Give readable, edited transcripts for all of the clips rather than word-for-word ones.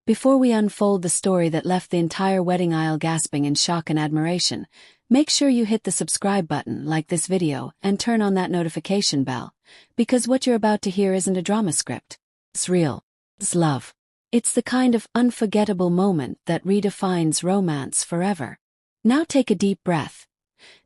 Before we unfold the story that left the entire wedding aisle gasping in shock and admiration, make sure you hit the subscribe button, like this video, and turn on that notification bell, because what you're about to hear isn't a drama script. It's real. It's love. It's the kind of unforgettable moment that redefines romance forever. Now take a deep breath,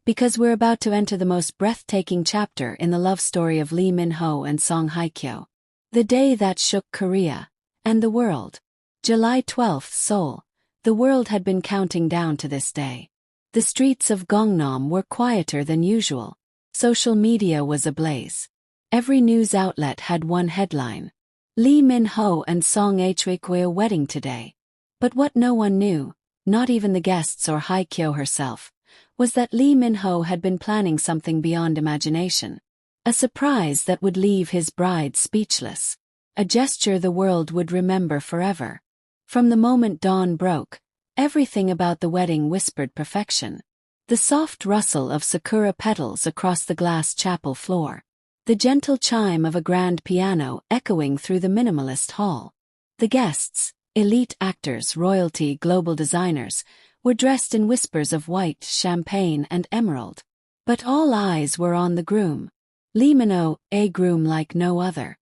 because we're about to enter the most breathtaking chapter in the love story of Lee Min-ho and Song Hye Kyo. The day that shook Korea and the world. July 12, Seoul. The world had been counting down to this day. The streets of Gangnam were quieter than usual. Social media was ablaze. Every news outlet had one headline: Lee Min-ho and Song Hye Kyo wedding today. But what no one knew, not even the guests or Hye Kyo herself, was that Lee Min-ho had been planning something beyond imagination. A surprise that would leave his bride speechless. A gesture the world would remember forever. From the moment dawn broke, everything about the wedding whispered perfection. The soft rustle of sakura petals across the glass chapel floor. The gentle chime of a grand piano echoing through the minimalist hall. The guests, elite actors, royalty, global designers, were dressed in whispers of white, champagne, and emerald. But all eyes were on the groom. Lee Min-ho, a groom like no other.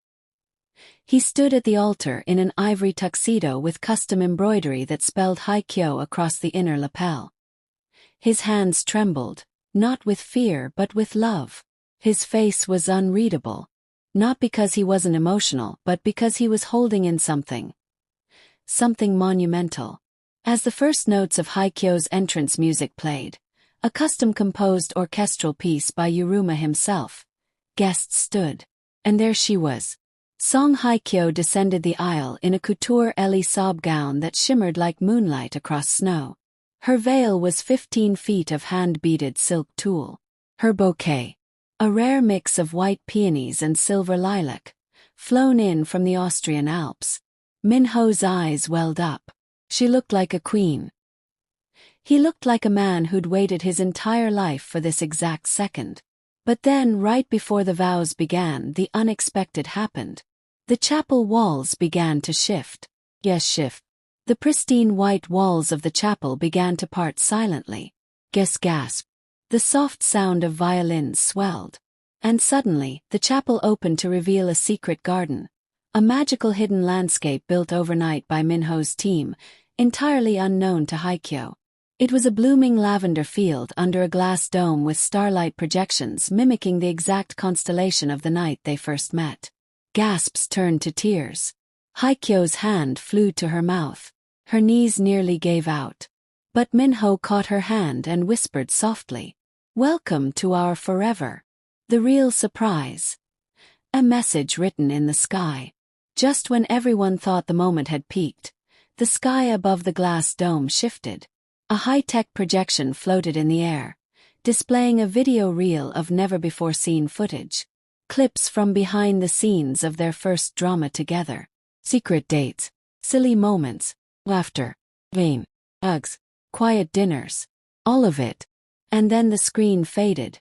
He stood at the altar in an ivory tuxedo with custom embroidery that spelled Hye Kyo across the inner lapel. His hands trembled, not with fear but with love. His face was unreadable. Not because he wasn't emotional, but because he was holding in something. Something monumental. As the first notes of Hye Kyo's entrance music played, a custom-composed orchestral piece by Yuruma himself, guests stood. And there she was. Song Hye Kyo descended the aisle in a couture Elisab gown that shimmered like moonlight across snow. Her veil was 15 feet of hand-beaded silk tulle. Her bouquet, a rare mix of white peonies and silver lilac, flown in from the Austrian Alps. Min-ho's eyes welled up. She looked like a queen. He looked like a man who'd waited his entire life for this exact second. But then, right before the vows began, the unexpected happened. The chapel walls began to shift. Yes, shift. The pristine white walls of the chapel began to part silently. Gasp. The soft sound of violins swelled. And suddenly, the chapel opened to reveal a secret garden. A magical hidden landscape built overnight by Min-ho's team, entirely unknown to Hye Kyo. It was a blooming lavender field under a glass dome with starlight projections mimicking the exact constellation of the night they first met. Gasps turned to tears. Hye Kyo's hand flew to her mouth. Her knees nearly gave out. But Min-ho caught her hand and whispered softly, "Welcome to our forever." The real surprise. A message written in the sky. Just when everyone thought the moment had peaked, the sky above the glass dome shifted. A high-tech projection floated in the air, displaying a video reel of never-before-seen footage. Clips from behind the scenes of their first drama together. Secret dates, silly moments, laughter, vain, hugs, quiet dinners, all of it. And then the screen faded,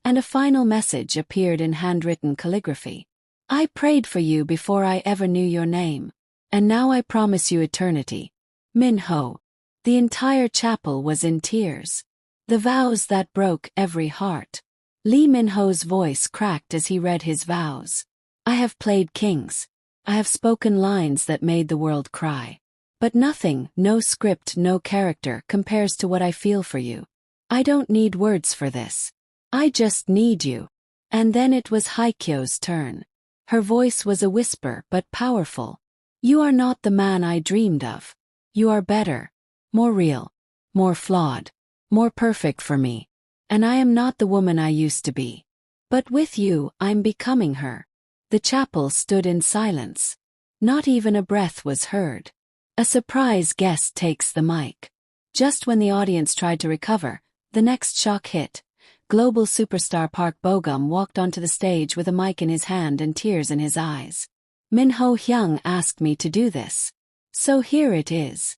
and a final message appeared in handwritten calligraphy. "I prayed for you before I ever knew your name, and now I promise you eternity. Min-ho." The entire chapel was in tears. The vows that broke every heart. Lee Min-ho's voice cracked as he read his vows. "I have played kings. I have spoken lines that made the world cry. But nothing, no script, no character compares to what I feel for you. I don't need words for this. I just need you." And then it was Hye Kyo's turn. Her voice was a whisper but powerful. "You are not the man I dreamed of. You are better. More real, more flawed, more perfect for me. And I am not the woman I used to be. But with you, I'm becoming her." The chapel stood in silence. Not even a breath was heard. A surprise guest takes the mic. Just when the audience tried to recover, the next shock hit. Global superstar Park Bo-gum walked onto the stage with a mic in his hand and tears in his eyes. "Min-ho Hyung asked me to do this. So here it is."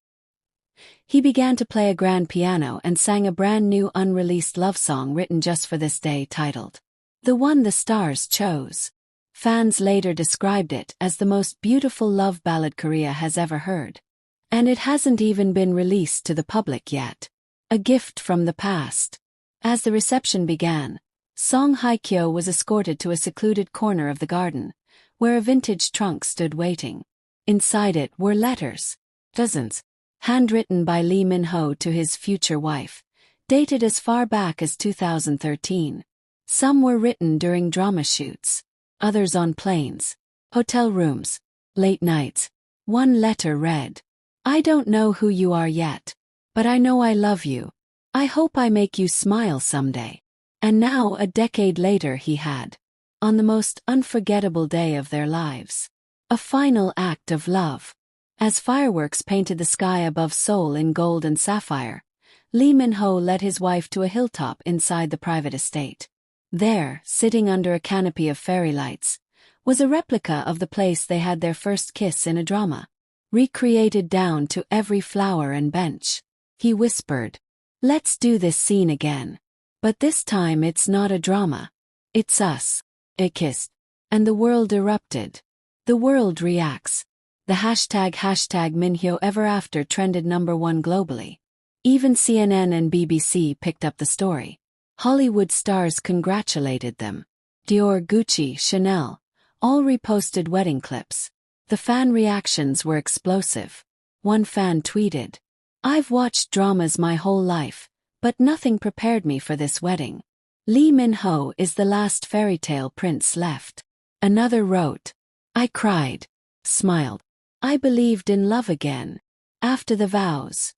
He began to play a grand piano and sang a brand new unreleased love song written just for this day titled, "The One the Stars Chose." Fans later described it as the most beautiful love ballad Korea has ever heard. And it hasn't even been released to the public yet. A gift from the past. As the reception began, Song Hye Kyo was escorted to a secluded corner of the garden, where a vintage trunk stood waiting. Inside it were letters. Dozens. Handwritten by Lee Min-ho to his future wife, dated as far back as 2013. Some were written during drama shoots, others on planes, hotel rooms, late nights. One letter read, "I don't know who you are yet, but I know I love you. I hope I make you smile someday." And now, a decade later, he had, on the most unforgettable day of their lives, a final act of love. As fireworks painted the sky above Seoul in gold and sapphire, Lee Min-ho led his wife to a hilltop inside the private estate. There, sitting under a canopy of fairy lights, was a replica of the place they had their first kiss in a drama, recreated down to every flower and bench. He whispered, "Let's do this scene again. But this time it's not a drama. It's us." It kissed. And the world erupted. The world reacts. The hashtag Minhyo Ever After trended #1 globally. Even CNN and BBC picked up the story. Hollywood stars congratulated them. Dior, Gucci, Chanel, all reposted wedding clips. The fan reactions were explosive. One fan tweeted, "I've watched dramas my whole life, but nothing prepared me for this wedding. Lee Min-ho is the last fairy tale prince left." Another wrote, "I cried, smiled. I believed in love again. After the vows.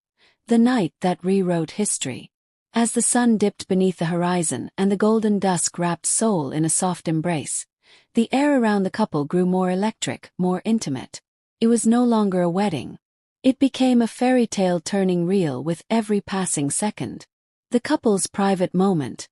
The night that rewrote history." As the sun dipped beneath the horizon and the golden dusk wrapped Seoul in a soft embrace, the air around the couple grew more electric, more intimate. It was no longer a wedding. It became a fairy tale turning real with every passing second. The couple's private moment,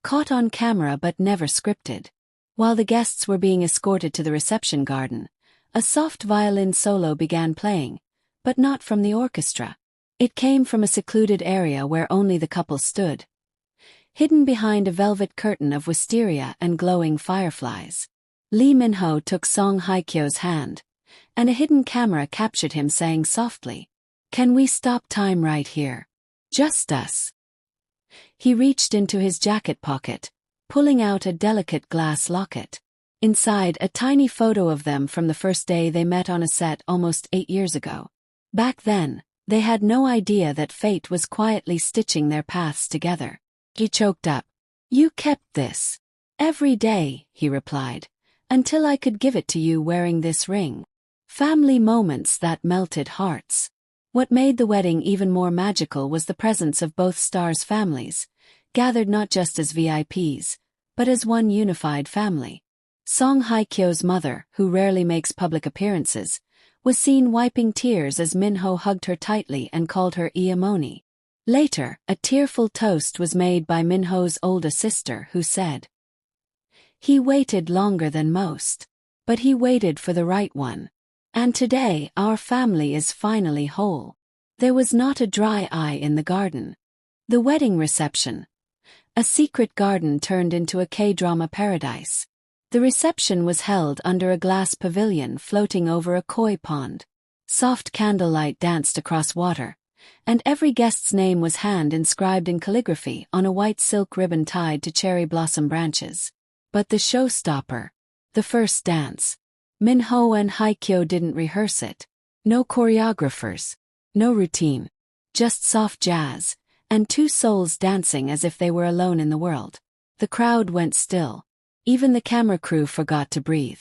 caught on camera but never scripted. While the guests were being escorted to the reception garden, a soft violin solo began playing, but not from the orchestra. It came from a secluded area where only the couple stood, hidden behind a velvet curtain of wisteria and glowing fireflies. Lee Min-ho took Song Hye Kyo's hand, and a hidden camera captured him saying softly, "Can we stop time right here? Just us." He reached into his jacket pocket, pulling out a delicate glass locket. Inside, a tiny photo of them from the first day they met on a set almost 8 years ago. Back then, they had no idea that fate was quietly stitching their paths together. He choked up. "You kept this." "Every day," he replied, "until I could give it to you wearing this ring." Family moments that melted hearts. What made the wedding even more magical was the presence of both stars' families, gathered not just as VIPs, but as one unified family. Song Hye Kyo's mother, who rarely makes public appearances, was seen wiping tears as Min-ho hugged her tightly and called her Iamoni. Later, a tearful toast was made by Min-ho's older sister who said, "He waited longer than most. But he waited for the right one. And today our family is finally whole." There was not a dry eye in the garden. The wedding reception. A secret garden turned into a K-drama paradise. The reception was held under a glass pavilion floating over a koi pond. Soft candlelight danced across water, and every guest's name was hand-inscribed in calligraphy on a white silk ribbon tied to cherry blossom branches. But the showstopper, the first dance. Min-ho and Hye Kyo didn't rehearse it. No choreographers, no routine. Just soft jazz, and two souls dancing as if they were alone in the world. The crowd went still. Even the camera crew forgot to breathe.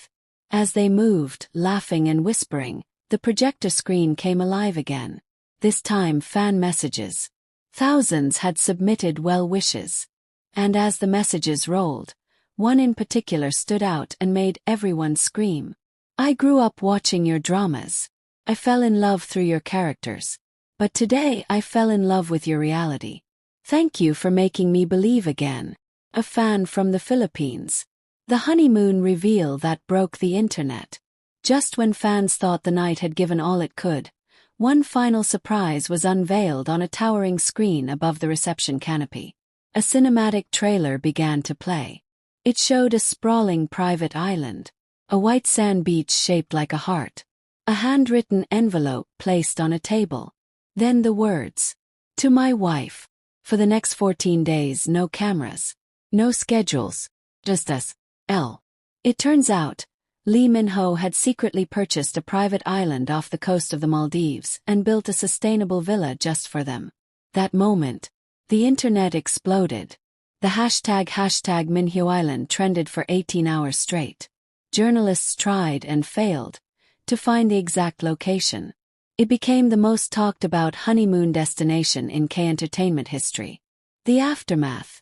As they moved, laughing and whispering, the projector screen came alive again. This time fan messages. Thousands had submitted well wishes. And as the messages rolled, one in particular stood out and made everyone scream. "I grew up watching your dramas. I fell in love through your characters. But today I fell in love with your reality. Thank you for making me believe again." A fan from the Philippines. The honeymoon reveal that broke the internet. Just when fans thought the night had given all it could, one final surprise was unveiled on a towering screen above the reception canopy. A cinematic trailer began to play. It showed a sprawling private island, a white sand beach shaped like a heart, A handwritten envelope placed on a table. Then the words, "To my wife. For the next 14 days, no cameras. No schedules. Just us. L." It turns out, Lee Min-ho had secretly purchased a private island off the coast of the Maldives and built a sustainable villa just for them. That moment, the internet exploded. The hashtag Minhyo Island trended for 18 hours straight. Journalists tried and failed to find the exact location. It became the most talked about honeymoon destination in K-entertainment history. The aftermath.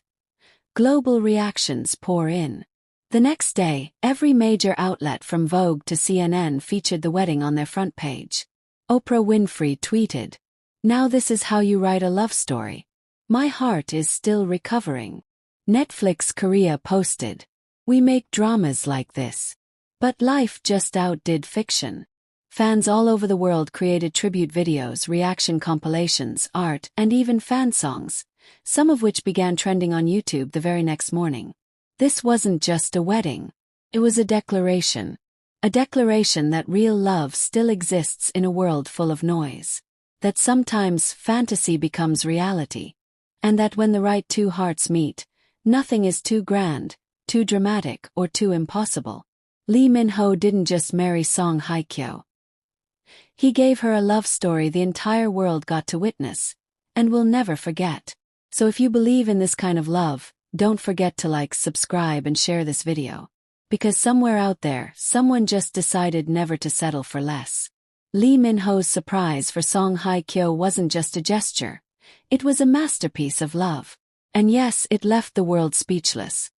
Global reactions pour in. The next day, every major outlet from Vogue to CNN featured the wedding on their front page. Oprah Winfrey tweeted, "Now this is how you write a love story. My heart is still recovering." Netflix Korea posted, "We make dramas like this. But life just outdid fiction." Fans all over the world created tribute videos, reaction compilations, art, and even fan songs, some of which began trending on YouTube the very next morning. This wasn't just a wedding. It was a declaration. A declaration that real love still exists in a world full of noise. That sometimes fantasy becomes reality. And that when the right two hearts meet, nothing is too grand, too dramatic, or too impossible. Lee Min-ho didn't just marry Song Hye Kyo. He gave her a love story the entire world got to witness, and will never forget. So if you believe in this kind of love, don't forget to like, subscribe, and share this video. Because somewhere out there, someone just decided never to settle for less. Lee Min-ho's surprise for Song Hye Kyo wasn't just a gesture. It was a masterpiece of love. And yes, it left the world speechless.